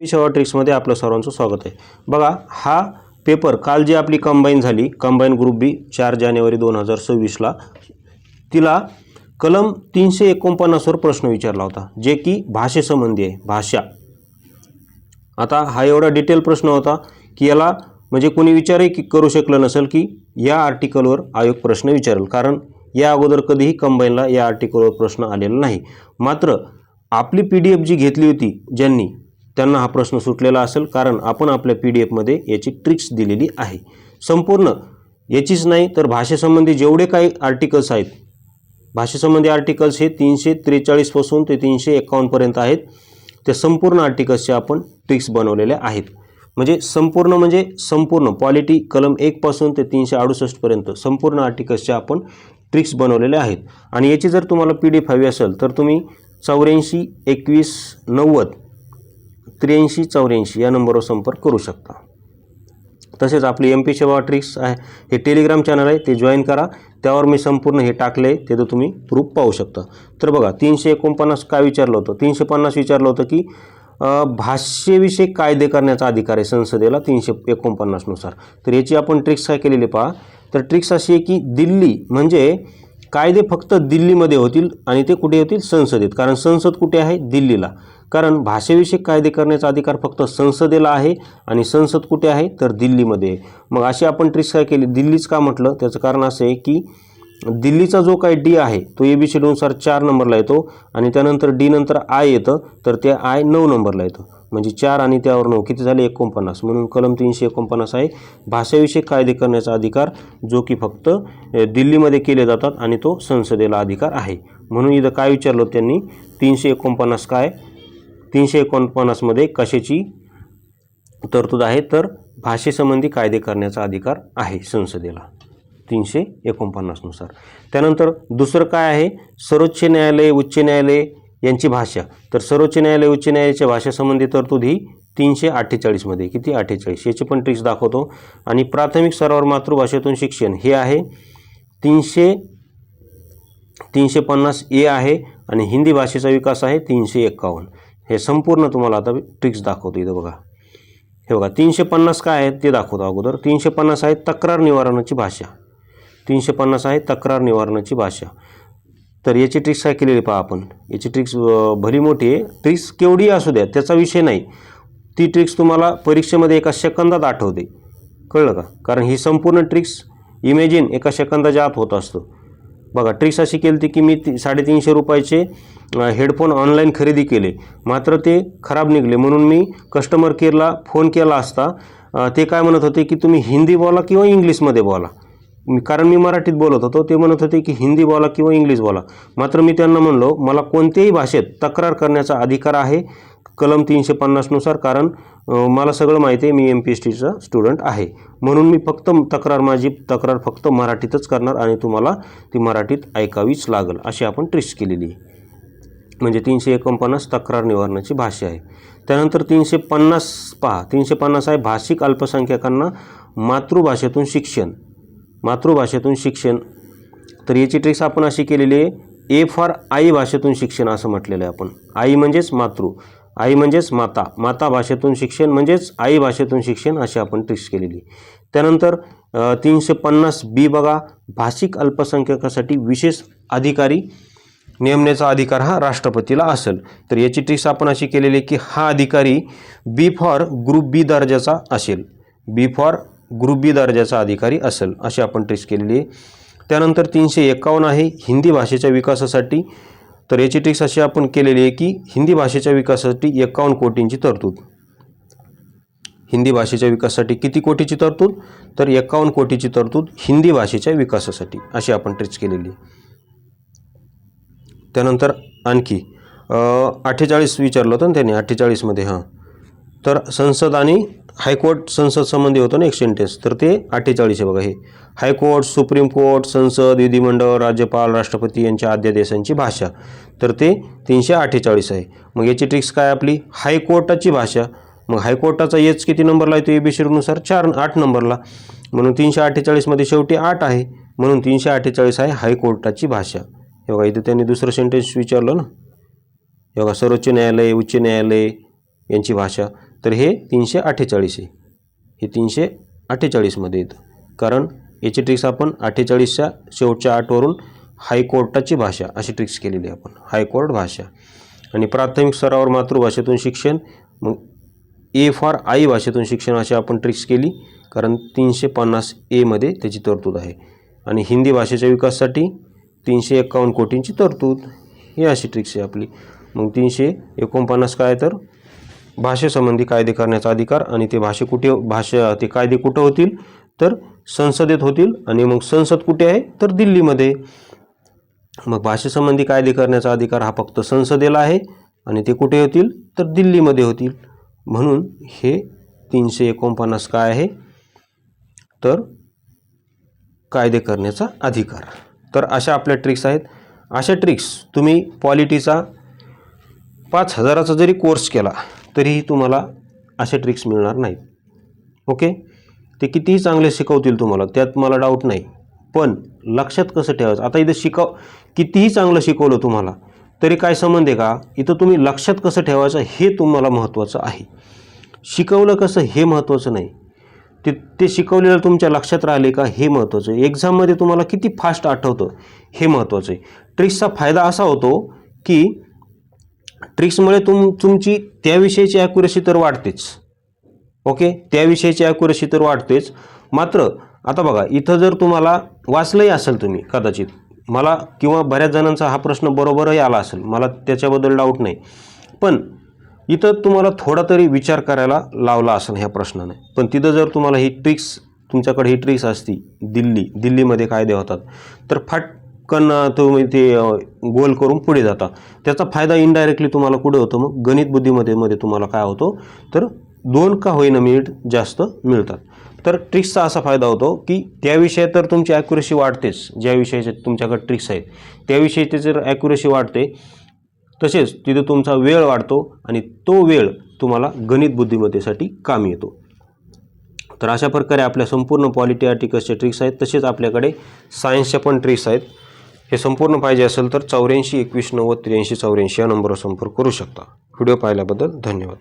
सेवा ट्रिक्समध्ये आपलं सर्वांचं स्वागत आहे। बघा, हा पेपर काल जी आपली कंबाईन झाली, कंबाईन ग्रुप बी 4 जानेवारी 2026 ला तिला कलम 349 वर प्रश्न विचारला होता, जे की भाषेसंबंधी आहे, भाषा। आता हा एवढा डिटेल प्रश्न होता की याला म्हणजे कोणी विचारही करू शकलं नसेल की या आर्टिकलवर आयोग प्रश्न विचारेल, कारण या अगोदर कधीही कंबाईनला या आर्टिकलवर प्रश्न आलेला नाही। मात्र आपली PDF जी घेतली होती ज्यांनी, त्यांना हा प्रश्न सुटलेला असेल, कारण आपण आपल्या PDF मध्ये याची ट्रिक्स दिलेली आहे। संपूर्ण याचीच नाही तर भाषेसंबंधी जेवढे काही आर्टिकल्स आहेत, भाषेसंबंधी आर्टिकल्स हे 343 पासून ते 351 पर्यंत आहेत। ते संपूर्ण आर्टिकल्सचे आपण ट्रिक्स बनवलेल्या आहेत। म्हणजे संपूर्ण पॉलिटी कलम 1 पासून ते 368 पर्यंत संपूर्ण आर्टिकल्सचे आपण ट्रिक्स बनवलेले आहेत। आणि याची जर तुम्हाला PDF हवी असेल तर तुम्ही 84 21 90 83 84 या नंबरवर संपर्क करू शकता। तसेच आपली MP सेवा ट्रिक्स आहे हे टेलिग्राम चॅनल आहे, ते जॉईन करा। त्यावर मी संपूर्ण हे टाकले, ते तुम्ही प्रूफ पाहू शकता। तर बघा, 349 काय विचारलं होतं? 350 विचारलं होतं की भाषेविषयी कायदे करण्याचा अधिकार आहे संसदेला 349 नुसार। तर याची आपण ट्रिक्स काय केलेली पहा। तर ट्रिक्स अशी आहे की दिल्ली म्हणजे कायदे फक्त दिल्लीमध्ये होतील आणि ते कुठे होतील? संसदेत। कारण संसद कुठे आहे? दिल्लीला। कारण भाषेविषयी कायदे करण्याचा अधिकार फक्त संसदेला आहे आणि संसद कुठे आहे? तर दिल्लीमध्ये आहे। मग अशी आपण ट्रिक्स काय केली? दिल्लीच का म्हटलं? त्याचं कारण असं आहे की दिल्लीचा जो काही D आहे तो ABCD नुसार 4 नंबरला येतो आणि त्यानंतर D नंतर I येतं, तर ते I 9 नंबरला येतं। म्हणजे 4 आणि त्यावर 9 किती झाले? 49। म्हणून कलम 349 आहे भाषेविषयी कायदे करण्याचा अधिकार, जो की फक्त दिल्लीमध्ये केले जातात आणि तो संसदेला अधिकार आहे। म्हणून इथं काय विचारलं त्यांनी? 349 काय? 349 मध्ये कशाची तरतूद आहे? तर भाषेसंबंधी कायदे करण्याचा अधिकार आहे संसदेला 349 नुसार। त्यानंतर दुसरं काय आहे? सर्वोच्च न्यायालय उच्च न्यायालय यांची भाषा। तर सर्वोच्च न्यायालय उच्च न्यायालयाच्या भाषेसंबंधी तरतूद ही 348 मध्ये किती? 48। याची पण ट्रिक्स दाखवतो। आणि प्राथमिक स्तरावर मातृभाषेतून शिक्षण हे आहे 350 A आहे आणि हिंदी भाषेचा विकास आहे 351। हे संपूर्ण तुम्हाला आता ट्रिक्स दाखवतो। इथं बघा, हे बघा 350 काय आहे ते दाखवतो अगोदर। 350 आहे तक्रार निवारणाची भाषा। 350 आहे तक्रार निवारणाची भाषा। तर याची ट्रिक्स काय केलेली पहा आपण। याची ट्रिक्स भली मोठी आहे। ट्रिक्स केवढी असू द्या त्याचा विषय नाही, ती ट्रिक्स तुम्हाला परीक्षेमध्ये एका सेकंदात आठवते, कळलं का? कारण ही संपूर्ण ट्रिक्स इमेजिन एका सेकंदाच्या आत होत असतो। बघा, ट्रिक्स अशी केली होती की मी 350 रुपयाचे हेडफोन ऑनलाईन खरेदी केले, मात्र ते खराब निघले। म्हणून मी कस्टमर केअरला फोन केला असता ते काय म्हणत होते की तुम्ही हिंदी बोला किंवा इंग्लिशमध्ये बोला, कारण मी मराठीत बोलत होतो। ते म्हणत होते की हिंदी बोला किंवा इंग्लिश बोला। मात्र मी त्यांना म्हणलो मला कोणत्याही भाषेत तक्रार करण्याचा अधिकार आहे कलम 350 नुसार, कारण मला सगळं माहिती आहे, मी MPSCचा स्टुडंट आहे। म्हणून मी फक्त माझी तक्रार फक्त मराठीतच करणार आणि तुम्हाला ती मराठीत ऐकावीच लागेल, अशी आपण ट्रिक्स केलेली आहे। म्हणजे 349 तक्रार निवारणाची भाषा आहे। त्यानंतर 350 पहा, 350 आहे भाषिक अल्पसंख्याकांना मातृभाषेतून शिक्षण। मातृभाषेतून शिक्षण, तर याची ट्रिक्स आपण अशी केलेली आहे, A फॉर आई भाषेतून शिक्षण असं म्हटलेलं आहे आपण। आई म्हणजेच मातृ, आई म्हणजेच माता, माता भाषेतून शिक्षण म्हणजेच आई भाषेतून शिक्षण, अशी आपण ट्रिक्स केलेली। त्यानंतर 350 B बघा, भाषिक अल्पसंख्याकासाठी विशेष अधिकारी नेमण्याचा अधिकार हा राष्ट्रपतीला असेल। तर याची ट्रिक्स आपण अशी केलेली की हा अधिकारी B फॉर ग्रुप B दर्जाचा असेल, B फॉर ग्रुप B दर्जाचा अधिकारी असेल, अशी आपण ट्रिक्स केलेली आहे। त्यानंतर 351 आहे हिंदी भाषेच्या विकासासाठी। तर याची ट्रिक्स अशी आपण केलेली आहे की हिंदी भाषेच्या विकासासाठी 51 कोटींची तरतूद। हिंदी भाषेच्या विकासासाठी किती कोटीची तरतूद? तर 51 कोटीची तरतूद हिंदी भाषेच्या विकासासाठी, अशी आपण ट्रिक्स केलेली आहे। त्यानंतर आणखी 48 विचारलं होतं ना त्यांनी 48 मध्ये। हां, तर संसद आणि हायकोर्ट संसद संबंधी होतं ना एक सेंटेन्स, तर ते 48 आहे बघा। हे हायकोर्ट, सुप्रीम कोर्ट, संसद, विधिमंडळ, राज्यपाल, राष्ट्रपती यांच्या अध्यादेशांची भाषा, तर ते 348 आहे। मग याची ट्रिक्स काय आपली? हायकोर्टाची भाषा। मग हायकोर्टाचा एच किती नंबरला येतो? ABCD नुसार 8 नंबरला। म्हणून 348 मध्ये शेवटी 8 आहे, म्हणून 348 आहे हायकोर्टाची भाषा। हे बघा, इथे त्यांनी दुसरं सेंटेन्स विचारलं ना, हे बघा, सर्वोच्च न्यायालय उच्च न्यायालय यांची भाषा, तर हे 348 आहे, हे 348मध्ये येतं. कारण याची ट्रिक्स आपण 48च्या शेवटच्या 8वरून हायकोर्टाची भाषा अशी ट्रिक्स केलेली आहे आपण, हायकोर्ट भाषा. आणि प्राथमिक स्तरावर मातृभाषेतून शिक्षण, मग ए फॉर आई भाषेतून शिक्षण अशी आपण ट्रिक्स केली, कारण 350A मध्ये त्याची तरतूद आहे. आणि हिंदी भाषेच्या विकासासाठी 351 कोटींची तरतूद, ही अशी ट्रिक्स आहे आपली. मग 349 काय, तर भाषेसंबंधी कायदे करण्याचा अधिकार. आणि ते ते कायदे कुठं होतील, तर संसदेत होतील. आणि मग संसद कुठे आहे, तर दिल्लीमध्ये. मग भाषेसंबंधी कायदे करण्याचा अधिकार हा फक्त संसदेला आहे आणि ते कुठे होतील, तर दिल्लीमध्ये होतील. म्हणून हे 349 काय आहे, तर कायदे करण्याचा अधिकार. तर अशा आपल्या ट्रिक्स आहेत. अशा ट्रिक्स तुम्ही पॉलिटीचा 5000चा जरी कोर्स केला तरीही तुम्हाला अशा ट्रिक्स मिळणार नाहीत. ओके, ते कितीही चांगले शिकवतील तुम्हाला, त्यात मला डाऊट नाही. पण लक्षात कसं ठेवायचं, आता इथं कितीही चांगलं शिकवलं तुम्हाला तरी काय संबंध आहे का, इथं तुम्ही लक्षात कसं ठेवायचं हे तुम्हाला महत्त्वाचं आहे. शिकवलं कसं हे महत्त्वाचं नाही, ते शिकवलेलं तुमच्या लक्षात राहिले का हे महत्त्वाचं आहे. एक्झाममध्ये तुम्हाला किती फास्ट आठवतं हे महत्त्वाचं आहे. ट्रिक्सचा फायदा असा होतो की ट्रिक्समुळे तुमची त्याविषयीची ॲक्युरेसी तर वाढतेच. ओके, त्याविषयीची ॲक्युरेसी तर वाढतेच. मात्र आता बघा, इथं जर तुम्हाला वाचलंही असेल तुम्ही कदाचित, मला किंवा बऱ्याच जणांचा हा प्रश्न बरोबरही आला असेल, मला त्याच्याबद्दल डाऊट नाही, पण इथं तुम्हाला थोडा तरी विचार करायला लावला असेल ह्या प्रश्नाने. पण तिथं जर तुम्हाला ही ट्रिक्स, तुमच्याकडे ही ट्रिक्स असती, दिल्लीमध्ये कायदे होतात, तर फाटकन तुम्ही ते गोल करून पुढे जाता. त्याचा फायदा इनडायरेक्टली तुम्हाला कुठे होतो, मग गणित बुद्धिमत्तेमध्ये तुम्हाला काय होतो, तर 2 का होईना मिनिट जास्त मिळतात. तर ट्रिक्सचा असा फायदा होतो की त्याविषयी तर तुमची ॲक्युरेसी वाढतेच, ज्या विषयाचे तुमच्याकडे ट्रिक्स आहेत त्याविषयी ते जर ॲक्युरेसी वाढते, तसेच तिथे तुमचा वेळ वाढतो आणि तो वेळ तुम्हाला गणित बुद्धिमत्तेसाठी कामी येतो. तर अशा प्रकारे आपल्या संपूर्ण पॉलिटी आर्टिकल्सचे ट्रिक्स आहेत. तसेच आपल्याकडे सायन्सच्या पण ट्रिक्स आहेत. हे संपूर्ण पाहिजे असेल तर 84 21 90 83 84 या नंबरवर संपर्क करू शकता. व्हिडिओ पाहिल्याबद्दल धन्यवाद.